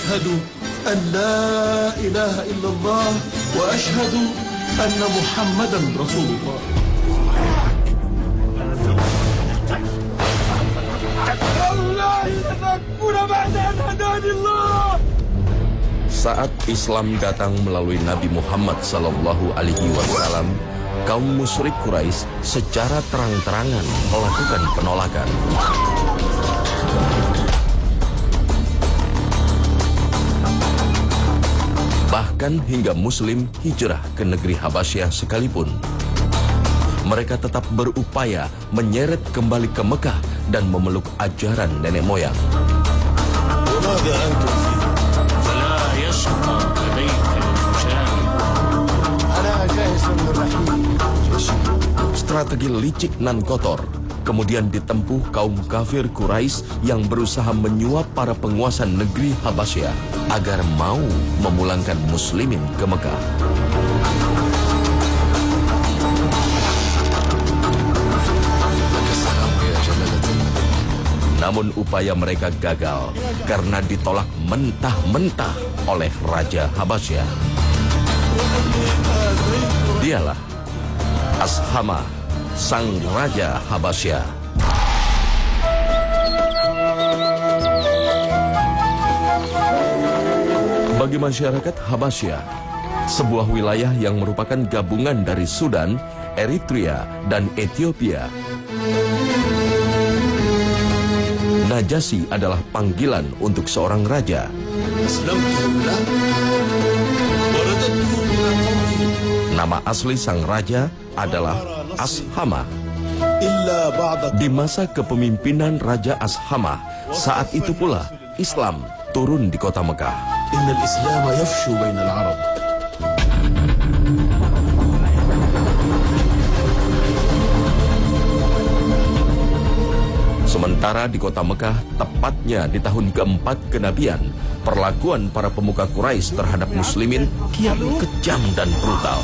Asyhadu an la ilaha illallah wa asyhadu anna Muhammadan Rasulullah. Saat Islam datang melalui Nabi Muhammad SAW, kaum musyrik Quraisy secara terang-terangan melakukan penolakan. Bahkan hingga Muslim hijrah ke negeri Habasyah sekalipun, mereka tetap berupaya menyeret kembali ke Mekah dan memeluk ajaran nenek moyang. Strategi licik nan kotor kemudian ditempuh kaum kafir Quraisy yang berusaha menyuap para penguasa negeri Habasyah agar mau memulangkan muslimin ke Mekah. Namun upaya mereka gagal karena ditolak mentah-mentah oleh Raja Habasyah. Dialah Ashama, sang Raja Habasyah. Bagi masyarakat Habasyah, sebuah wilayah yang merupakan gabungan dari Sudan, Eritrea, dan Ethiopia, Najasyi adalah panggilan untuk seorang raja. Nama asli sang raja adalah Ashama. Di masa kepemimpinan Raja Ashama, saat itu pula Islam turun di kota Mekah. Innal Islam yafshu bainal Arab. Sementara di kota Mekah, tepatnya di tahun keempat kenabian, perlakuan para pemuka Quraisy terhadap muslimin kian kejam dan brutal.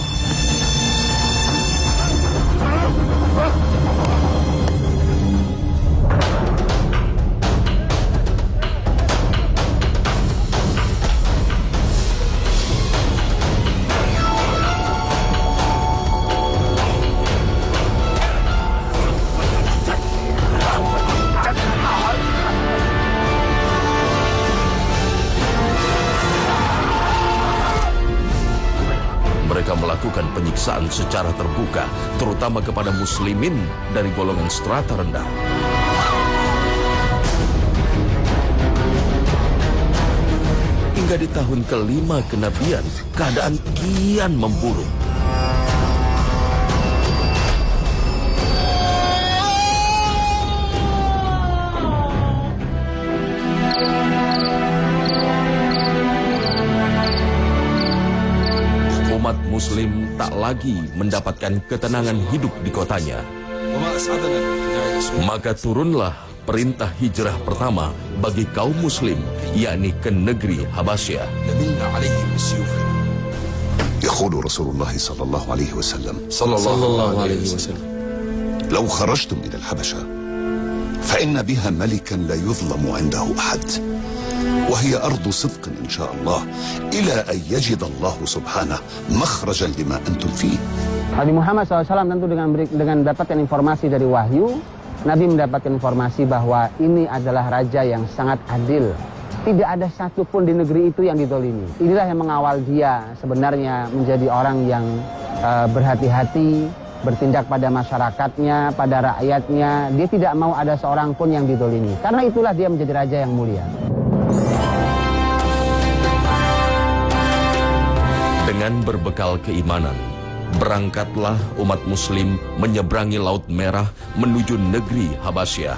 Melakukan penyiksaan secara terbuka, terutama kepada muslimin dari golongan strata rendah. Hingga di tahun kelima kenabian, keadaan kian memburuk. Umat Muslim tak lagi mendapatkan ketenangan hidup di kotanya. Maka turunlah perintah hijrah pertama bagi kaum Muslim, yakni ke negeri Habasyah. يقول رسول الله صلى الله عليه وسلم لو خرجتم إلى الحبشة فإن بها ملكا لا يظلم عنده أحد وهي أرض صدق إن شاء الله إلى أن يجد الله سبحانه مخرجا لما أنتم فيه. Nabi Muhammad SAW tentu dengan mendapatkan informasi dari wahyu, Nabi mendapatkan informasi bahwa ini adalah raja yang sangat adil. Tidak ada satupun di negeri itu yang dizalimi. Inilah yang mengawal dia sebenarnya menjadi orang yang berhati-hati, bertindak pada masyarakatnya, pada rakyatnya. Dia tidak mau ada seorang pun yang dizalimi. Karena itulah dia menjadi raja yang mulia. Dengan berbekal keimanan, berangkatlah umat Muslim menyeberangi Laut Merah menuju negeri Habasyah.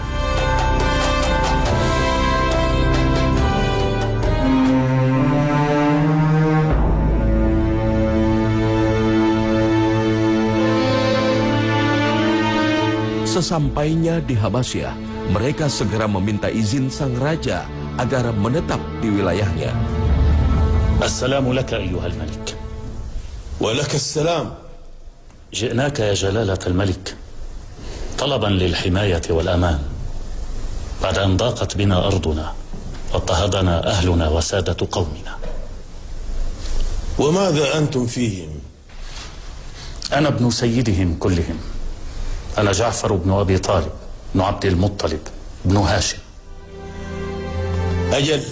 Sesampainya di Habasyah, mereka segera meminta izin sang raja agar menetap di wilayahnya. Assalamu laka ayyuhal malik. ولك السلام. جئناك يا جلالة الملك طلبا للحماية والأمان بعد أن ضاقت بنا أرضنا واضطهدنا أهلنا وسادة قومنا. وماذا أنتم فيهم؟ أنا ابن سيدهم كلهم. أنا جعفر بن أبي طالب بن عبد المطلب بن هاشم. أجل،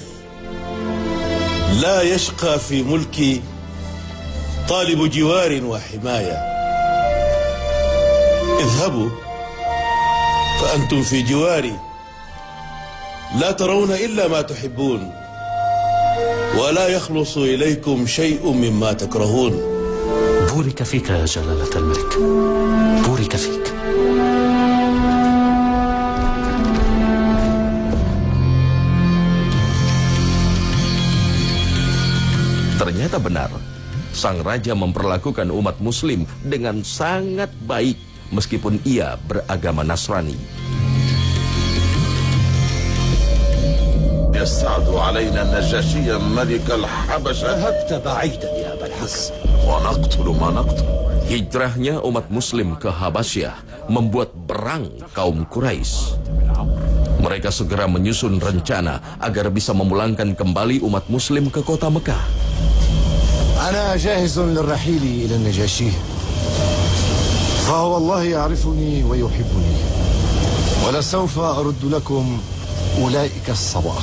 لا يشقى في ملكي طالب جوار وحماية. اذهبوا فأنتم في جواري، لا ترون إلا ما تحبون، ولا يخلص إليكم شيء مما تكرهون. بورك فيك يا جلالة الملك، بورك فيك. Ternyata benar, sang raja memperlakukan umat muslim dengan sangat baik meskipun ia beragama Nasrani. يسعد علينا النجاشي ملك الحبشة. ذهبت بعيدا يا أبا الحسن. ونقتل ما نقتل. Hijrahnya umat muslim ke Habasyah membuat berang kaum Quraisy. Mereka segera menyusun rencana agar bisa memulangkan kembali umat muslim ke kota Mekah. أنا جاهز للرحيل إلى النجاشي، فهو والله يعرفني ويحبني، ولسوف أرد لكم أولئك الصبا.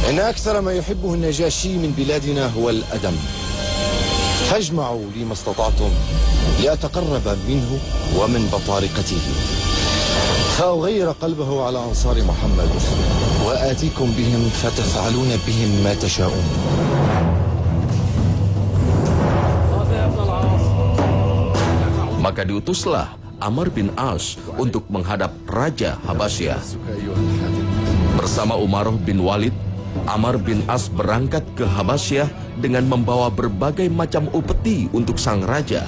إن أكثر ما يحبه النجاشي من بلادنا هو الأدم، فاجمعوا لي ما استطعتم لأتقرب منه ومن بطارقته، فأغير قلبه على أنصار محمد، وآتيكم بهم فتفعلون بهم ما تشاءون. Maka diutuslah Amr bin As untuk menghadap Raja Habasyah. Bersama Umaroh bin Walid, Amr bin As berangkat ke Habasyah dengan membawa berbagai macam upeti untuk sang raja.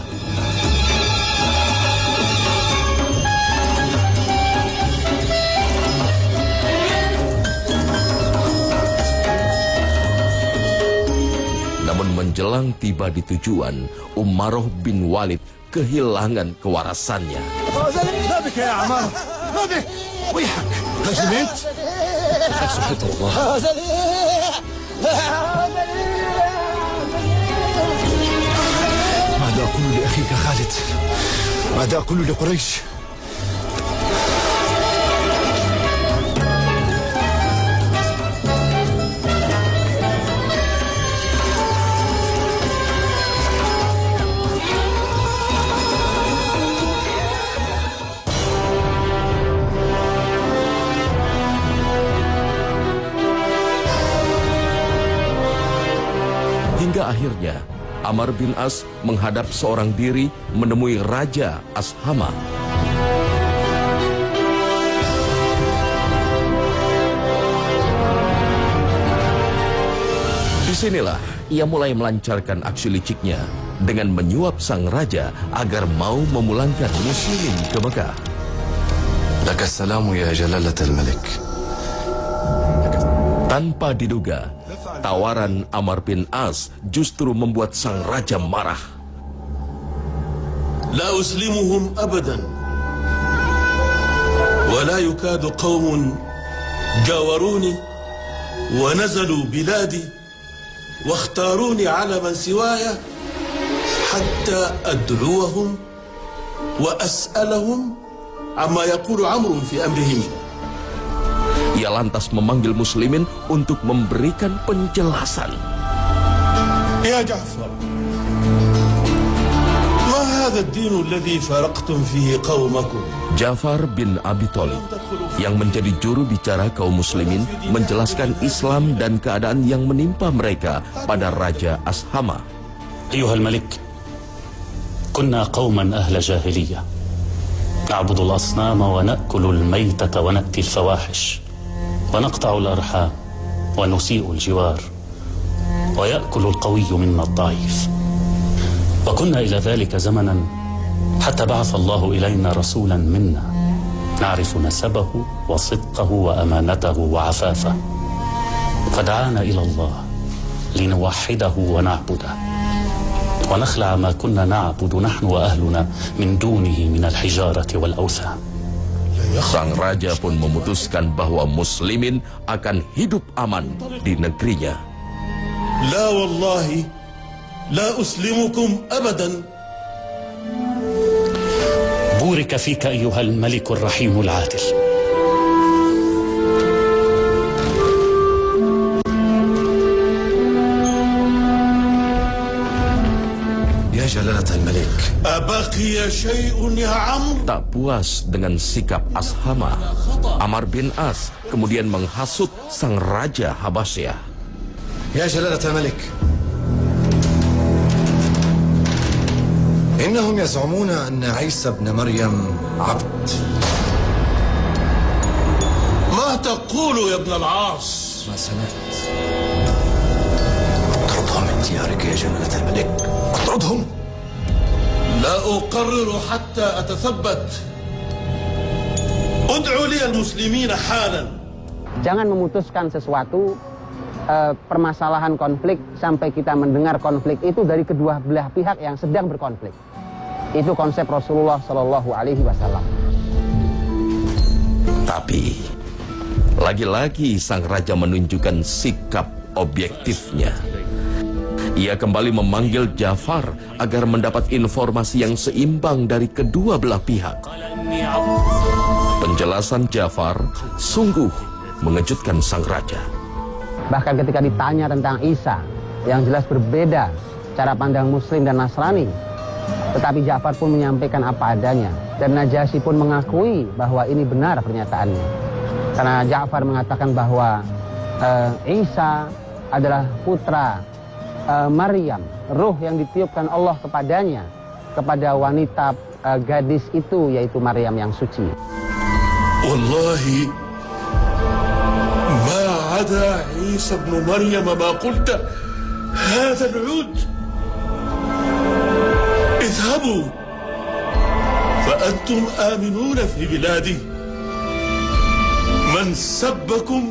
Namun menjelang tiba di tujuan, Umaroh bin Walid kehilangan kewarasannya. ما بك يا عمار؟ ما بك؟ ويحك، هجمت؟ سبحان الله. ماذا أقول لأخيك خالد؟ ماذا أقول لقريش؟ Hingga akhirnya Amr bin As menghadap seorang diri menemui Raja Ashama. Disinilah ia mulai melancarkan aksi liciknya dengan menyuap sang raja agar mau memulangkan muslimin ke Mekah. لك السلام يا جلالة الملك. Tanpa diduga, tawaran Amr bin As justru membuat sang raja marah. لا أسلمهم أبدا، ولا يكاد قوم جاوروني ونزلوا بلادي واختاروني على من سواي حتى أدعوهم وأسألهم عما يقول عمرو في أمرهم. Ia lantas memanggil muslimin untuk memberikan penjelasan. يا جعفر، ما هذا الدين الذي فرقتم فيه قومكم؟ Ja'far bin Abi Thalib yang menjadi juru bicara kaum muslimin menjelaskan Islam dan keadaan yang menimpa mereka pada Raja Ashama. أيها الملك، كنا قوما أهل جاهلية نعبد الأصنام ونأكل الميتة ونأتي الفواحش ونقطع الأرحام ونسيء الجوار ويأكل القوي منا الضعيف، وكنا إلى ذلك زمنا حتى بعث الله إلينا رسولا منا نعرف نسبه وصدقه وأمانته وعفافه، فدعانا إلى الله لنوحده ونعبده ونخلع ما كنا نعبد نحن وأهلنا من دونه من الحجارة والأوثان. Sang raja pun memutuskan bahwa muslimin akan hidup aman di negerinya. لا والله لا أسلمكم أبدا. بورك فيك أيها الملك الرحيم العادل. يا جلالة الملك. أبقي شيء يا عمرو؟ Tak puas dengan sikap Ashama, Amr bin As kemudian menghasut sang raja Habasyah. يا جلالة الملك، إنهم يزعمون أن عيسى ابن مريم عبد. ما تقول يا ابن العاص؟ ما سمعت. اطردهم من ديارك يا جلالة الملك، اطردهم. لا أقرر حتى أتثبت. ادعوا لي المسلمين حالا. Jangan memutuskan sesuatu permasalahan konflik sampai kita mendengar konflik itu dari kedua belah pihak yang sedang berkonflik. Itu konsep Rasulullah Shallallahu Alaihi Wasallam. Tapi lagi-lagi sang raja menunjukkan sikap objektifnya. Ia kembali memanggil Ja'far agar mendapat informasi yang seimbang dari kedua belah pihak. Penjelasan Ja'far sungguh mengejutkan sang raja. Bahkan ketika ditanya tentang Isa, yang jelas berbeda cara pandang Muslim dan Nasrani, tetapi Ja'far pun menyampaikan apa adanya, dan Najasyi pun mengakui bahwa ini benar pernyataannya. Karena Ja'far mengatakan bahwa Isa adalah putra Maryam, ruh yang ditiupkan Allah kepadanya, kepada wanita gadis itu, yaitu Maryam yang suci. Wallahi ما عدا عيسى ابن مريم ما قلت هذا العود. اذهبوا فأنتم آمنون في بلادي. من سبكم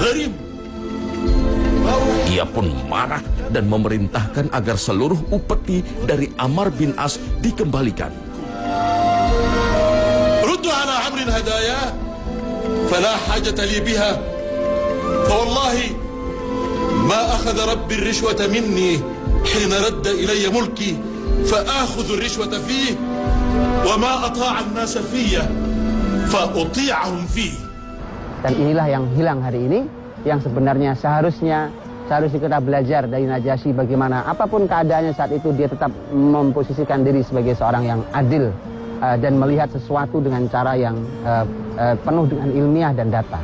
غريب. Ia pun marah dan memerintahkan agar seluruh upeti dari Amr bin As dikembalikan. ردوا على عمرو الهدايا فلا حاجة لي بها. فوالله ما أخذ ربي الرشوة مني حين رد إلي ملكي فآخذ الرشوة فيه وما أطاع الناس فيه فأطيعهم فيه. Dan inilah yang hilang hari ini, yang sebenarnya seharusnya kita belajar dari Najasyi bagaimana apapun keadaannya saat itu dia tetap memposisikan diri sebagai seorang yang adil dan melihat sesuatu dengan cara yang penuh dengan ilmiah dan data.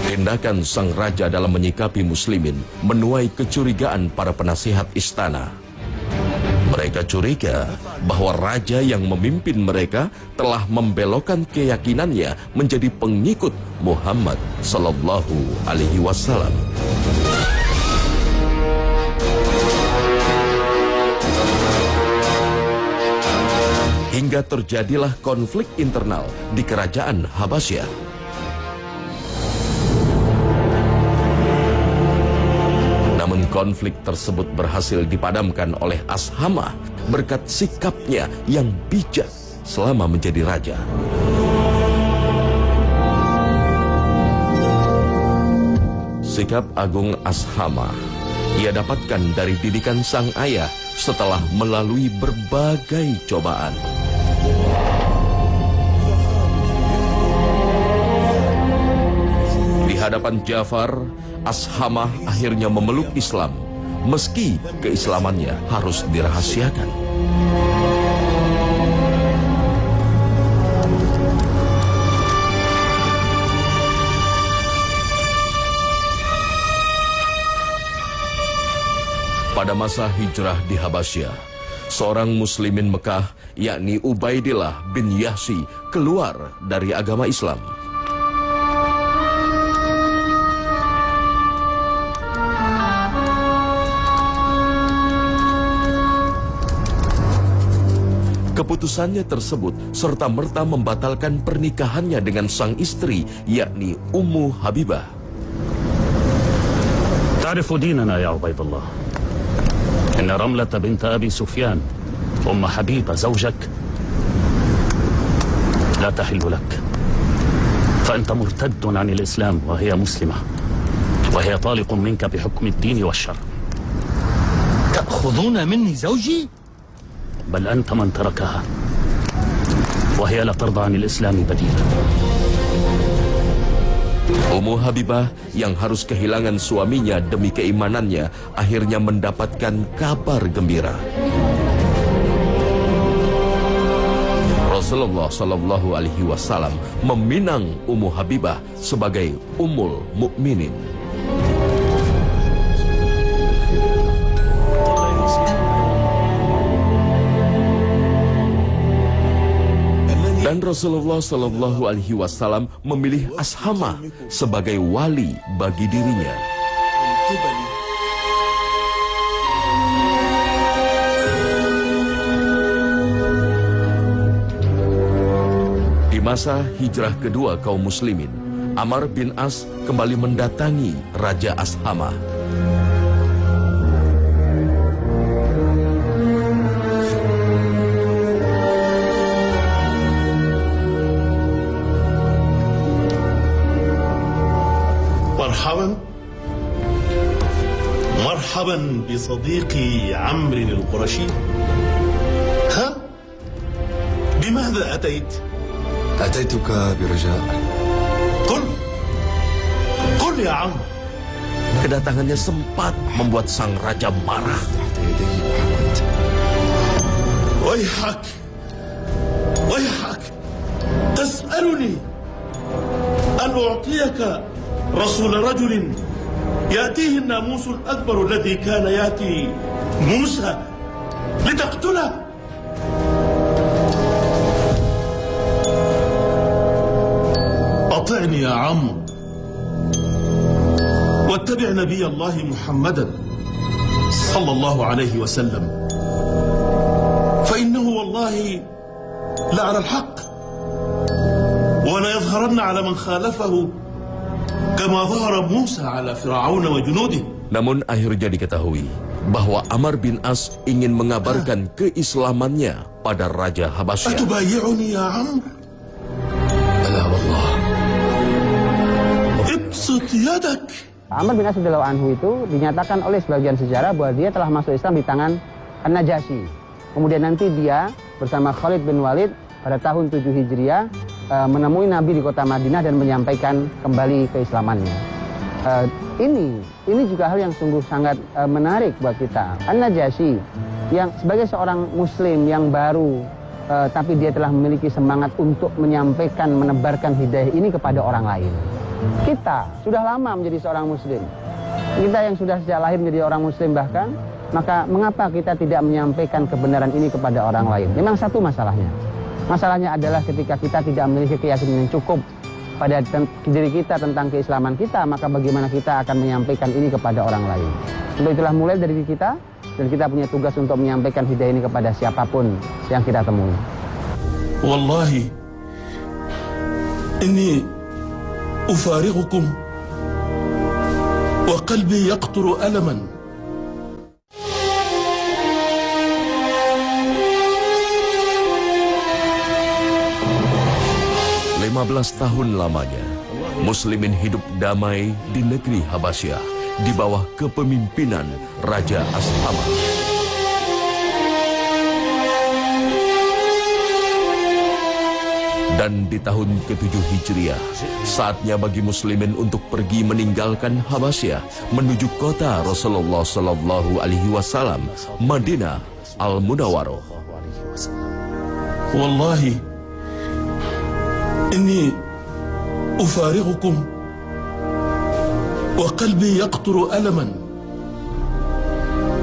Tindakan sang raja dalam menyikapi muslimin menuai kecurigaan para penasihat istana. Mereka curiga bahwa raja yang memimpin mereka telah membelokkan keyakinannya menjadi pengikut Muhammad Sallallahu Alaihi Wasallam. Hingga terjadilah konflik internal di kerajaan Habasyah. Namun konflik tersebut berhasil dipadamkan oleh Ashama berkat sikapnya yang bijak selama menjadi raja. Sikap agung Ashama ia dapatkan dari didikan sang ayah setelah melalui berbagai cobaan. Di hadapan Ja'far, Ashama akhirnya memeluk Islam, meski keislamannya harus dirahasiakan. Pada masa hijrah di Habasyah, seorang muslimin Mekah, yakni Ubaidillah bin Yahsi, keluar dari agama Islam. Keputusannya tersebut serta-merta membatalkan pernikahannya dengan sang istri, yakni Ummu Habibah. تعرف ديننا يا عبيد الله إن رملة بنت أبي سفيان أم حبيبة زوجك لا تحل لك، فأنت مرتد عن الإسلام وهي مسلمة، وهي طالق منك بحكم الدين والشرع. تأخذون مني زوجي؟ بل أنت من تركها، وهي لا ترضى عن الإسلام بديلا. Ummu Habibah yang harus kehilangan suaminya demi keimanannya akhirnya mendapatkan kabar gembira. Rasulullah Shallallahu Alaihi Wasallam meminang Ummu Habibah sebagai Ummul Mukminin. Dan Rasulullah Shallallahu Alaihi Wasallam memilih Ashamah sebagai wali bagi dirinya. Di masa hijrah kedua kaum muslimin, Amr bin As kembali mendatangi Raja Ashamah. مرحبا بصديقي عمرو القرشي. ها؟ بماذا أتيت؟ أتيتك برجاء. قل يا عم. Kedatangannya sempat membuat sang raja marah. ويحك تسألني أن أعطيك رسول رجل يأتيه الناموس الأكبر الذي كان يأتي موسى لتقتله. أطعني يا عم واتبع نبي الله محمدا صلى الله عليه وسلم، فإنه والله لعلى الحق، ولا يظهرن على من خالفه كما ظهر موسى على فرعون وجنوده. Namun akhirnya diketahui bahwa Amr bin As ingin mengabarkan keislamannya pada Raja Habasyah. أتبايعني يا عمرو؟ بلى والله. ابسط يدك. Amr bin As radhiyallahu anhu itu dinyatakan oleh sebagian sejarah bahwa dia telah masuk Islam di tangan An-Najasyi. Kemudian nanti dia bersama Khalid bin Walid pada tahun 7 Hijriah menemui Nabi di kota Madinah dan menyampaikan kembali keislamannya. Ini juga hal yang sungguh sangat menarik buat kita. An-Najasyi yang sebagai seorang muslim yang baru tapi dia telah memiliki semangat untuk menyampaikan, menebarkan hidayah ini kepada orang lain. Kita sudah lama menjadi seorang muslim. Kita yang sudah sejak lahir menjadi orang muslim bahkan, maka mengapa kita tidak menyampaikan kebenaran ini kepada orang lain? Memang satu masalahnya. Masalahnya adalah ketika kita tidak memiliki keyakinan yang cukup pada diri kita tentang keislaman kita, maka bagaimana kita akan menyampaikan ini kepada orang lain? Untuk itulah mulai dari diri kita, dan kita punya tugas untuk menyampaikan hidayah ini kepada siapapun yang kita temui. Wallahi, inni ufariqukum wa qalbi yaqturu alaman. 15 tahun lamanya, muslimin hidup damai di negeri Habasyah di bawah kepemimpinan Raja Ashamah. Dan di tahun ke-7 Hijriah, saatnya bagi muslimin untuk pergi meninggalkan Habasyah menuju kota Rasulullah Sallallahu Alaihi Wasallam, Madinah Al-Munawwarah. Wallahi, inni ufariqukum wa qalbi yaqturu alaman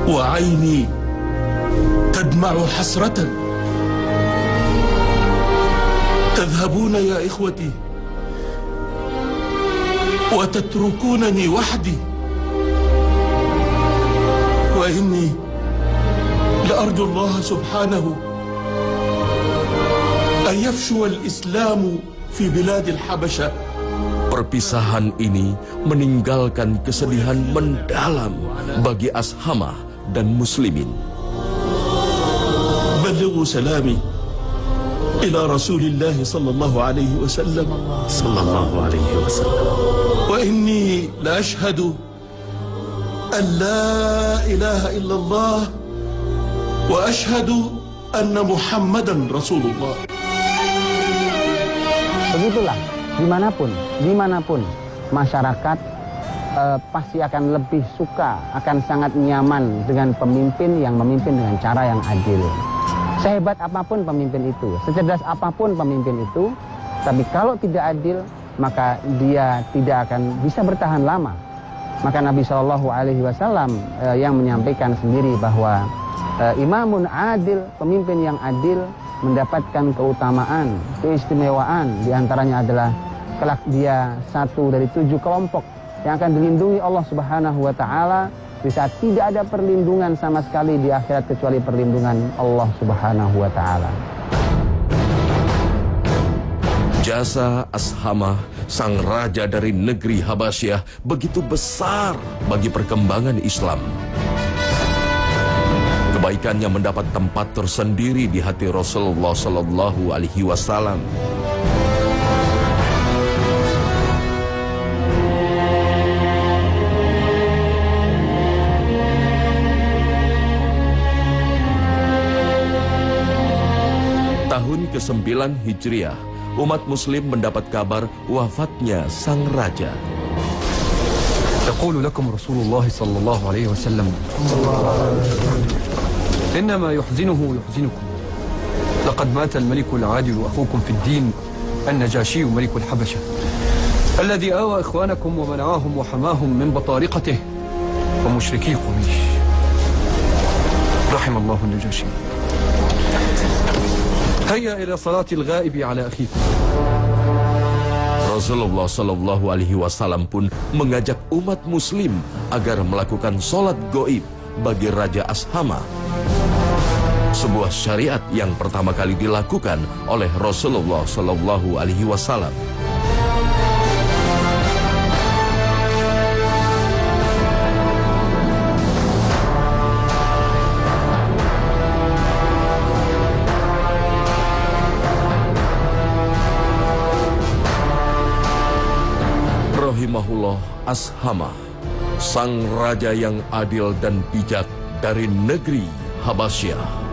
wa ayni tadma'u hasratan. تذهبون يا إخوتي وتتركونني وحدي وإني لأرجو الله سبحانه أن يفشو الإسلام في بلاد الحبشة. Perpisahan ini meninggalkan kesedihan mendalam bagi Ashamah dan muslimin. بلغوا سلامي إلى رسول الله صلى الله عليه وسلم صلى الله عليه وسلم. وإني لأشهد أن لا إله إلا الله وأشهد أن محمدا رسول الله. Begitulah, dimanapun masyarakat pasti akan lebih suka, akan sangat nyaman dengan pemimpin yang memimpin dengan cara yang adil. Sehebat apapun pemimpin itu, secerdas apapun pemimpin itu, tapi kalau tidak adil, maka dia tidak akan bisa bertahan lama. Maka Nabi Shallallahu Alaihi Wasallam yang menyampaikan sendiri bahwa imamun adil, pemimpin yang adil, mendapatkan keutamaan, keistimewaan. Di antaranya adalah kelak dia satu dari 7 kelompok yang akan dilindungi Allah Subhanahu wa Ta'ala di saat tidak ada perlindungan sama sekali di akhirat kecuali perlindungan Allah Subhanahu wa Ta'ala. Jasa Ashamah, sang raja dari negeri Habasyah, begitu besar bagi perkembangan Islam. Kebaikannya mendapat tempat tersendiri di hati Rasulullah Sallallahu Alaihi Wasallam. Tahun ke-9 Hijriah, umat muslim mendapat kabar wafatnya sang raja. يقول لكم رسول الله صلى الله عليه وسلم إنما يحزنه يحزنكم لقد مات الملك العادل أخوكم في الدين النجاشي ملك الحبشة الذي آوى إخوانكم ومنعاهم وحماهم من بطارقته ومشركي قريش رحم الله النجاشي. هيا إلى صلاة الغائب على أخيكم. Rasulullah Sallallahu Alaihi Wasallam pun mengajak umat muslim agar melakukan sholat goib bagi Raja Ashamah. Sebuah syariat yang pertama kali dilakukan oleh Rasulullah Sallallahu Alaihi Wasallam. Rahimahullah Ashamah, sang raja yang adil dan bijak dari negeri Habasyah.